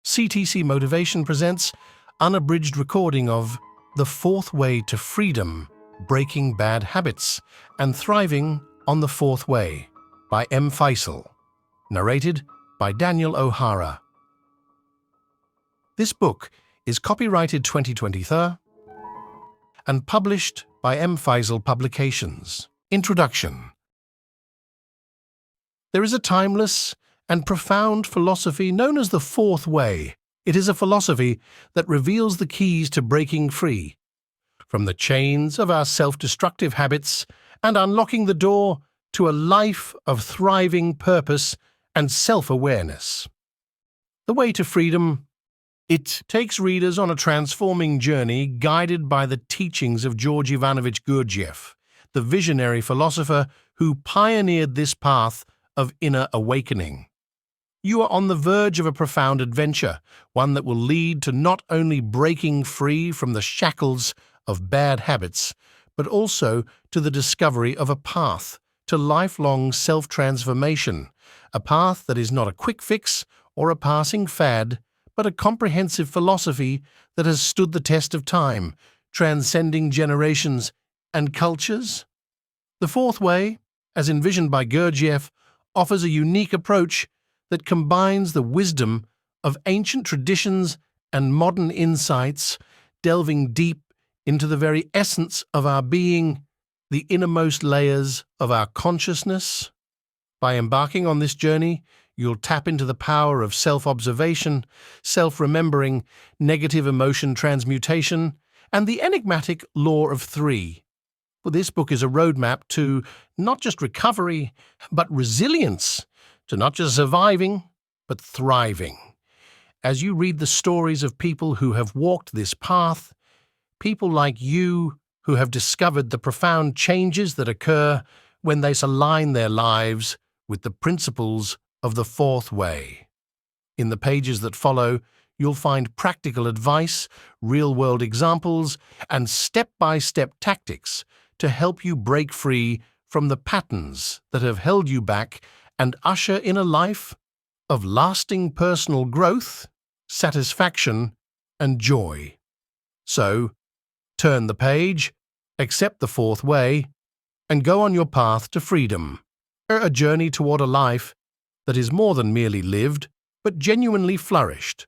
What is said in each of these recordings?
CTC Motivation presents unabridged recording of The Fourth Way to Freedom, Breaking Bad Habits and Thriving on the Fourth Way by M. Faisal, narrated by Daniel O'Hara. This book is copyrighted 2023 and published by M. Faisal Publications. Introduction. There is a timeless and profound philosophy known as the Fourth Way. It is a philosophy that reveals the keys to breaking free from the chains of our self-destructive habits and unlocking the door to a life of thriving purpose and self-awareness. The Way to Freedom. It takes readers on a transforming journey guided by the teachings of George Ivanovich Gurdjieff, the visionary philosopher who pioneered this path of inner awakening. You are on the verge of a profound adventure, one that will lead to not only breaking free from the shackles of bad habits, but also to the discovery of a path to lifelong self-transformation, a path that is not a quick fix or a passing fad, but a comprehensive philosophy that has stood the test of time, transcending generations and cultures. The Fourth Way, as envisioned by Gurdjieff, offers a unique approach that combines the wisdom of ancient traditions and modern insights, delving deep into the very essence of our being, the innermost layers of our consciousness. By embarking on this journey, you'll tap into the power of self-observation, self-remembering, negative emotion transmutation, and the enigmatic law of three. For this book is a roadmap to not just recovery, but resilience, to not just surviving, but thriving. As you read the stories of people who have walked this path, people like you who have discovered the profound changes that occur when they align their lives with the principles of the Fourth Way. In the pages that follow, you'll find practical advice, real-world examples, and step-by-step tactics to help you break free from the patterns that have held you back and usher in a life of lasting personal growth, satisfaction, and joy. So, turn the page, accept the Fourth Way, and go on your path to freedom, a journey toward a life that is more than merely lived, but genuinely flourished.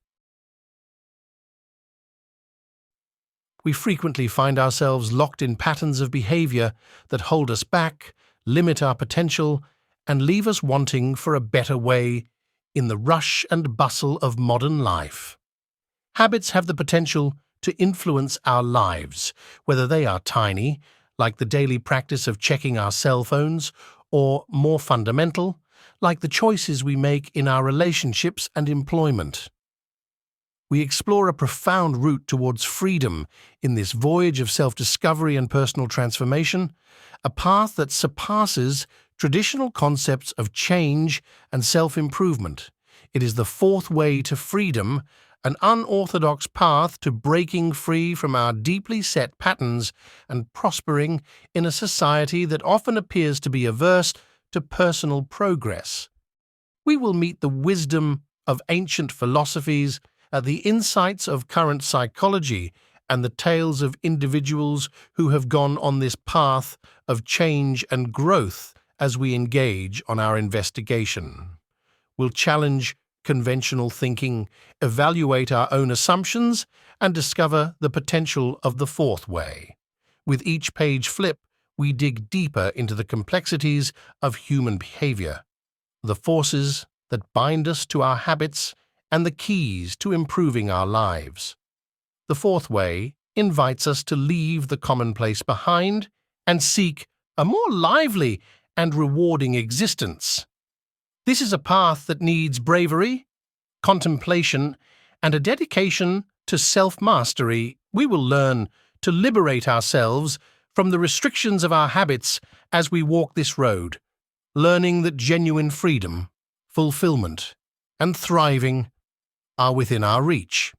We frequently find ourselves locked in patterns of behavior that hold us back, limit our potential, and leave us wanting for a better way in the rush and bustle of modern life. Habits have the potential to influence our lives, whether they are tiny, like the daily practice of checking our cell phones, or more fundamental, like the choices we make in our relationships and employment. We explore a profound route towards freedom in this voyage of self-discovery and personal transformation, a path that surpasses traditional concepts of change and self-improvement. It is the Fourth Way to Freedom, an unorthodox path to breaking free from our deeply set patterns and prospering in a society that often appears to be averse to personal progress. We will meet the wisdom of ancient philosophies, the insights of current psychology, and the tales of individuals who have gone on this path of change and growth as we engage on our investigation. We'll challenge conventional thinking, evaluate our own assumptions, and discover the potential of the Fourth Way. With each page flip, we dig deeper into the complexities of human behavior, the forces that bind us to our habits, and the keys to improving our lives. The Fourth Way invites us to leave the commonplace behind and seek a more lively and rewarding existence. This is a path that needs bravery, contemplation, and a dedication to self-mastery. We will learn to liberate ourselves from the restrictions of our habits as we walk this road, learning that genuine freedom, fulfillment, and thriving are within our reach.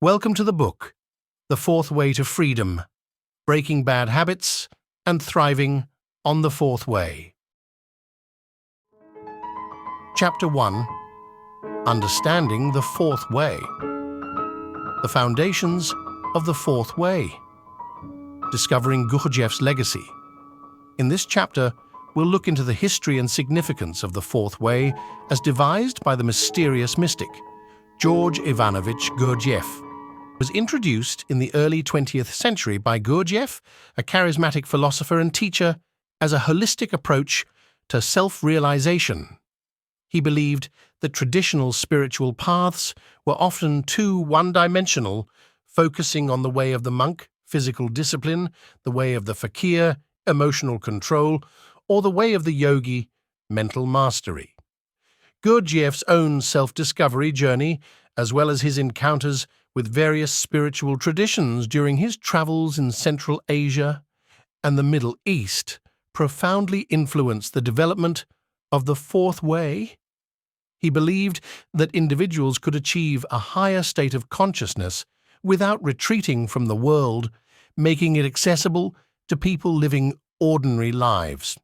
Welcome to the book, The Fourth Way to Freedom, Breaking Bad Habits and Thriving on the Fourth Way. Chapter 1. Understanding the Fourth Way. The foundations of the Fourth Way. Discovering Gurdjieff's legacy. In this chapter, we'll look into the history and significance of the Fourth Way as devised by the mysterious mystic, George Ivanovich Gurdjieff. It was introduced in the early 20th century by Gurdjieff, a charismatic philosopher and teacher, as a holistic approach to self-realization. He believed that traditional spiritual paths were often too one-dimensional, focusing on the way of the monk, physical discipline, the way of the fakir, emotional control, or the way of the yogi, mental mastery. Gurdjieff's own self-discovery journey, as well as his encounters with various spiritual traditions during his travels in Central Asia and the Middle East, profoundly influenced the development of the Fourth Way. He believed that individuals could achieve a higher state of consciousness without retreating from the world, making it accessible to people living ordinary lives.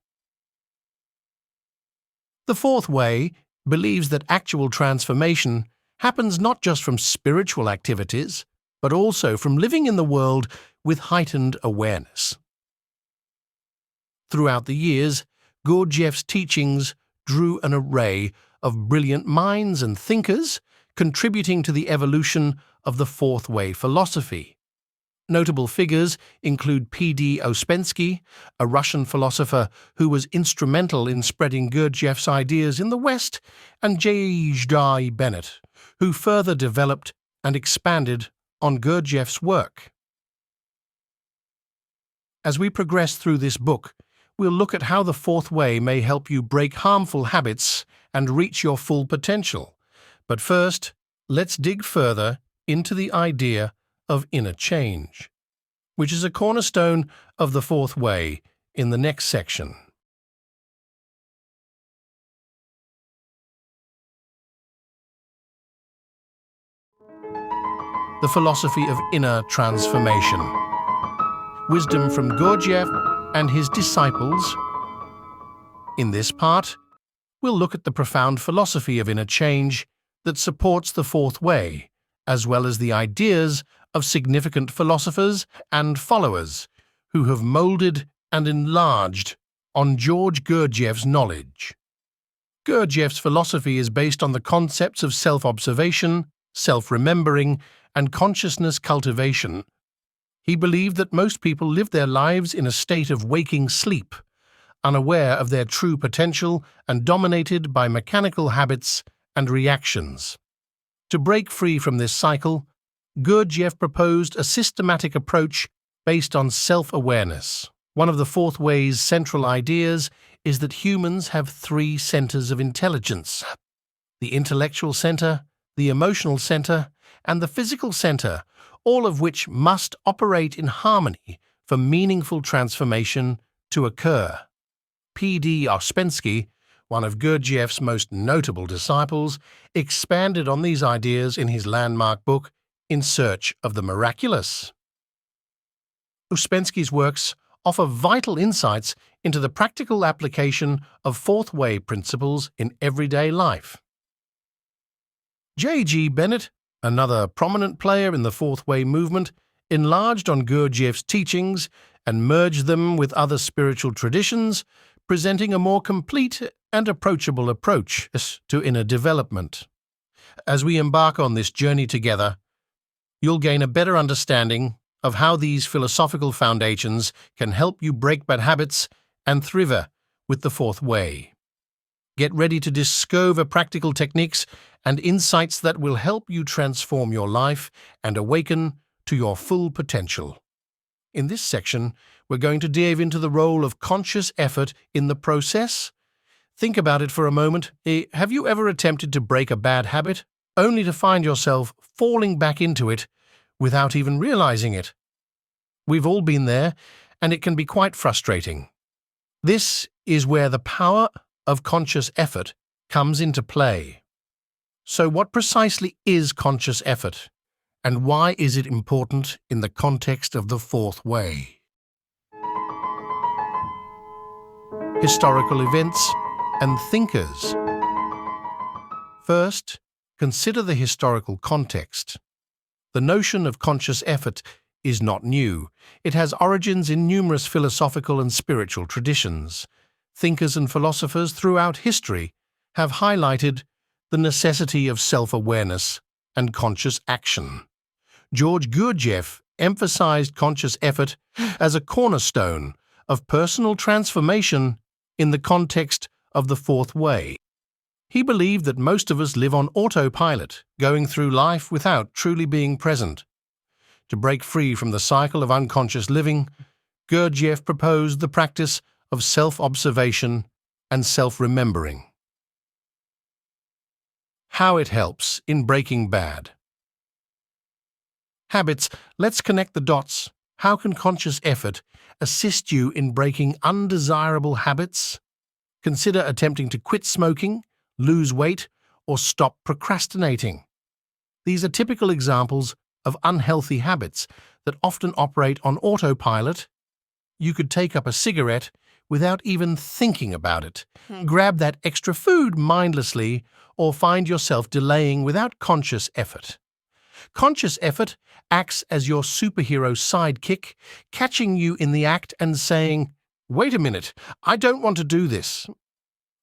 The Fourth Way believes that actual transformation happens not just from spiritual activities, but also from living in the world with heightened awareness. Throughout the years, Gurdjieff's teachings drew an array of brilliant minds and thinkers, contributing to the evolution of the Fourth Way philosophy. Notable figures include P.D. Ouspensky, a Russian philosopher who was instrumental in spreading Gurdjieff's ideas in the West, and J.J. Bennett, who further developed and expanded on Gurdjieff's work. As we progress through this book, we'll look at how the Fourth Way may help you break harmful habits and reach your full potential. But first, let's dig further into the idea of inner change, which is a cornerstone of the Fourth Way in the next section. The philosophy of inner transformation. Wisdom from Gurdjieff and his disciples. In this part, we'll look at the profound philosophy of inner change that supports the Fourth Way, as well as the ideas of significant philosophers and followers who have molded and enlarged on George Gurdjieff's knowledge. Gurdjieff's philosophy is based on the concepts of self-observation, self-remembering, and consciousness cultivation. He believed that most people live their lives in a state of waking sleep, unaware of their true potential and dominated by mechanical habits and reactions. To break free from this cycle, Gurdjieff proposed a systematic approach based on self-awareness. One of the Fourth Way's central ideas is that humans have three centers of intelligence: the intellectual center, the emotional center, and the physical center, all of which must operate in harmony for meaningful transformation to occur. P.D. Ouspensky, one of Gurdjieff's most notable disciples, expanded on these ideas in his landmark book, In Search of the Miraculous. Ouspensky's works offer vital insights into the practical application of Fourth Way principles in everyday life. J.G. Bennett, another prominent player in the Fourth Way movement, enlarged on Gurdjieff's teachings and merged them with other spiritual traditions, presenting a more complete and approachable approach to inner development. As we embark on this journey together, you'll gain a better understanding of how these philosophical foundations can help you break bad habits and thrive with the Fourth Way. Get ready to discover practical techniques and insights that will help you transform your life and awaken to your full potential. In this section, we're going to dive into the role of conscious effort in the process. Think about it for a moment. Have you ever attempted to break a bad habit, only to find yourself falling back into it without even realizing it? We've all been there, and it can be quite frustrating. This is where the power of conscious effort comes into play. So what precisely is conscious effort, and why is it important in the context of the Fourth Way? Historical events and thinkers. First, Consider the historical context. The notion of conscious effort is not new. It has origins in numerous philosophical and spiritual traditions. Thinkers and philosophers throughout history have highlighted the necessity of self-awareness and conscious action. George Gurdjieff emphasized conscious effort as a cornerstone of personal transformation in the context of the fourth way. He believed that most of us live on autopilot, going through life without truly being present. To break free from the cycle of unconscious living, Gurdjieff proposed the practice of self-observation and self-remembering. How it helps in breaking bad habits. Let's connect the dots. How can conscious effort assist you in breaking undesirable habits? Consider attempting to quit smoking, lose weight, or stop procrastinating. These are typical examples of unhealthy habits that often operate on autopilot. You could take up a cigarette without even thinking about it, grab that extra food mindlessly, or find yourself delaying without conscious effort. Conscious effort acts as your superhero sidekick, catching you in the act and saying, "Wait a minute, I don't want to do this."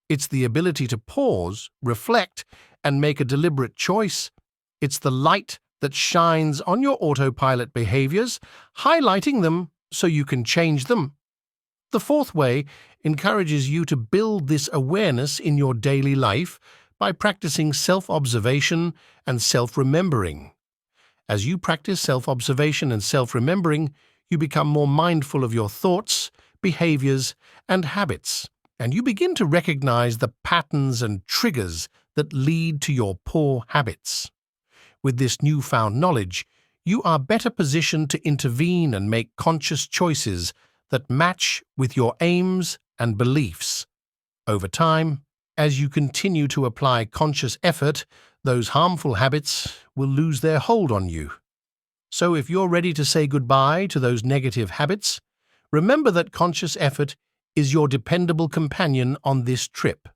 It's the ability to pause, reflect, and make a deliberate choice. It's the light that shines on your autopilot behaviors, highlighting them so you can change them. The fourth way encourages you to build this awareness in your daily life by practicing self-observation and self-remembering. As you practice self-observation and self-remembering, you become more mindful of your thoughts, behaviors, and habits, and you begin to recognize the patterns and triggers that lead to your poor habits. With this newfound knowledge, you are better positioned to intervene and make conscious choices that match with your aims and beliefs. Over time, as you continue to apply conscious effort, those harmful habits will lose their hold on you. So if you're ready to say goodbye to those negative habits, remember that conscious effort is your dependable companion on this trip.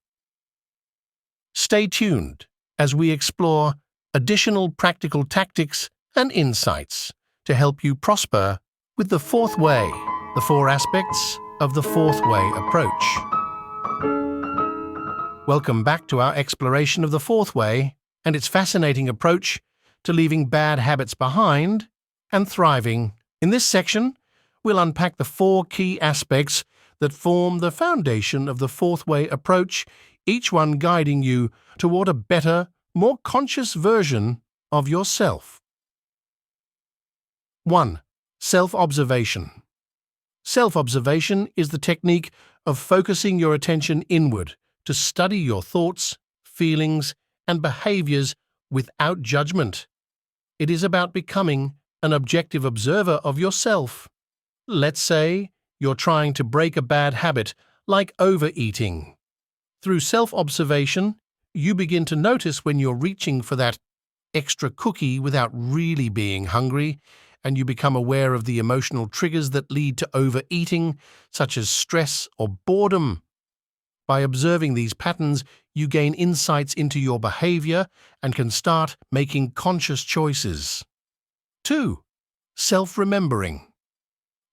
Stay tuned as we explore additional practical tactics and insights to help you prosper with the fourth way, the four aspects of the fourth way approach. Welcome back to our exploration of the fourth way and its fascinating approach to leaving bad habits behind and thriving. In this section, we'll unpack the four key aspects that form the foundation of the fourth way approach, each one guiding you toward a better, more conscious version of yourself. 1. Self-observation. Self-observation is the technique of focusing your attention inward to study your thoughts, feelings, and behaviors without judgment. It is about becoming an objective observer of yourself. Let's say you're trying to break a bad habit like overeating. Through self-observation, you begin to notice when you're reaching for that extra cookie without really being hungry, and you become aware of the emotional triggers that lead to overeating, such as stress or boredom. By observing these patterns, you gain insights into your behavior and can start making conscious choices. 2. Self-remembering.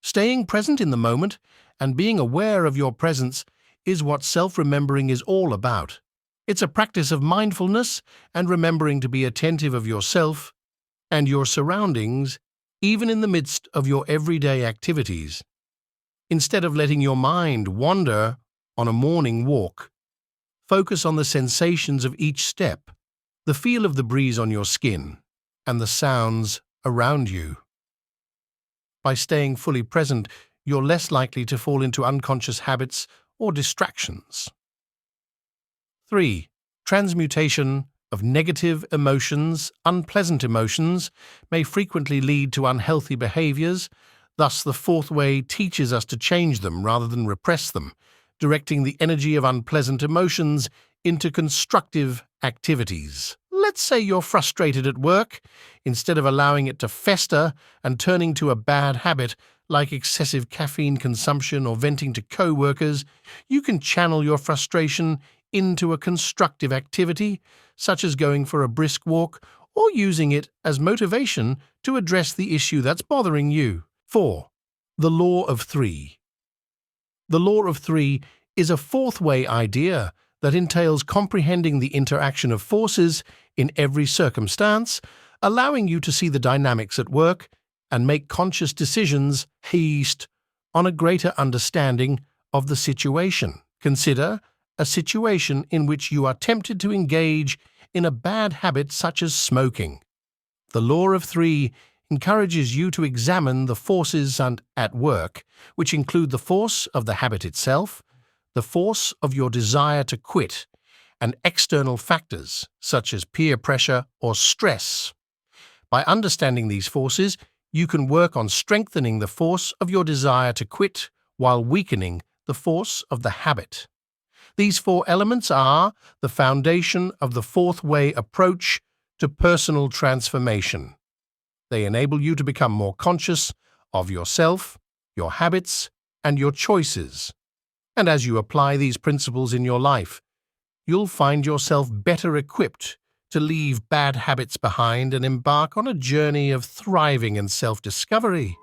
Staying present in the moment and being aware of your presence is what self-remembering is all about. It's a practice of mindfulness and remembering to be attentive of yourself and your surroundings, even in the midst of your everyday activities. Instead of letting your mind wander on a morning walk, focus on the sensations of each step, the feel of the breeze on your skin, and the sounds around you. By staying fully present, you're less likely to fall into unconscious habits or distractions. 3. Transmutation of negative emotions. Unpleasant emotions may frequently lead to unhealthy behaviors. Thus, the fourth way teaches us to change them rather than repress them, directing the energy of unpleasant emotions into constructive activities. Let's say you're frustrated at work. Instead of allowing it to fester and turning to a bad habit like excessive caffeine consumption or venting to co-workers, you can channel your frustration into a constructive activity, such as going for a brisk walk or using it as motivation to address the issue that's bothering you. 4. The Law of Three. The Law of Three is a fourth-way idea that entails comprehending the interaction of forces in every circumstance, allowing you to see the dynamics at work and make conscious decisions based on a greater understanding of the situation. Consider a situation in which you are tempted to engage in a bad habit such as smoking. The Law of Three encourages you to examine the forces at work, which include the force of the habit itself, the force of your desire to quit, and external factors such as peer pressure or stress. By understanding these forces, you can work on strengthening the force of your desire to quit while weakening the force of the habit. These 4 elements are the foundation of the fourth-way approach to personal transformation. They enable you to become more conscious of yourself, your habits, and your choices. And as you apply these principles in your life, you'll find yourself better equipped to leave bad habits behind and embark on a journey of thriving and self-discovery.